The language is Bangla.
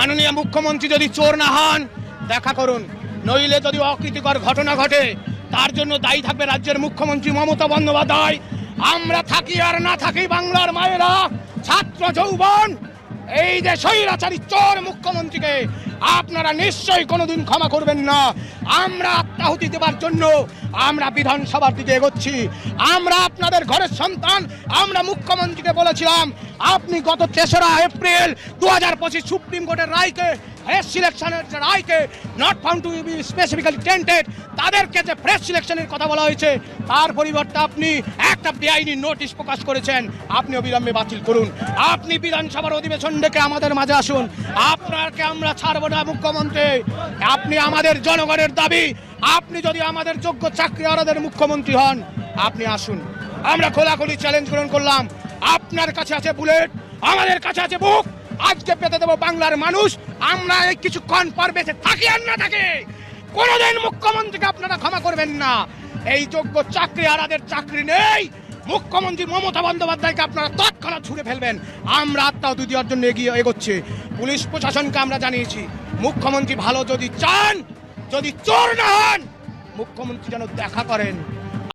মাননীয় মুখ্যমন্ত্রী যদি চোর না হন দেখা করুন, নইলে যদি অকৃতিকর ঘটনা ঘটে তার জন্য দায়ী থাকবে রাজ্যের মুখ্যমন্ত্রী মমতা বন্দ্যোপাধ্যায়। আমরা থাকি আর না থাকি, বাংলার মায়েরা, ছাত্র যৌবন, এই যে স্বৈরাচারী চোর মুখ্যমন্ত্রীকে আপনারা নিশ্চয়ই কোনোদিন ক্ষমা করবেন না। আমরা আত্মাহুতি দেবার জন্য আমরা বিধানসভার দিকে এগোচ্ছি। আমরা আপনাদের ঘরের সন্তান। আমরা মুখ্যমন্ত্রীকে বলেছিলাম আপনি গত 3রা এপ্রিল 2025 সুপ্রিম কোর্টের রায়কে, ফ্রেশ সিলেকশনের রায়কে, not found to be specifically tainted, তাদেরকে যে ফ্রেশ সিলেকশনের কথা বলা হয়েছে তার পরিবর্তে আপনি একটা বেআইনি নোটিশ প্রকাশ করেছেন, আপনি অবিলম্বে বাতিল করুন। আপনি বিধানসভার অধিবেশন ডেকে আমাদের মাঝে আসুন। আপনাকে আমরা ছাড়ব না মুখ্যমন্ত্রী। আপনি আমাদের জনগণের দাবি, আপনি যদি আমাদের যোগ্য চাকরিহারাদের মুখ্যমন্ত্রী হন আপনি আসুন। আমরা খোলাখুলি চ্যালেঞ্জ গ্রহণ করলাম। আপনার কাছে আছে বুলেট, আমাদের কাছে আছে বুক। আজকে পেতে দেবো বাংলার মানুষ। আমরা এই কিছুক্ষণ পর বেঁচে থাকি আর না থাকি, কোনোদিন মুখ্যমন্ত্রীকে আপনারা ক্ষমা করবেন না। এই যোগ্য চাকরিহারাদের চাকরি নেই, মুখ্যমন্ত্রী মমতা বন্দ্যোপাধ্যায়কে আপনারা তৎক্ষণাৎ ছুড়ে ফেলবেন। আমরা আত্মাহুতি দেওয়ার জন্য এগোচ্ছি। পুলিশ প্রশাসনকে আমরা জানিয়েছি মুখ্যমন্ত্রী ভালো যদি চান, যদি চোর না হন, মুখ্যমন্ত্রী যেন দেখা করেন।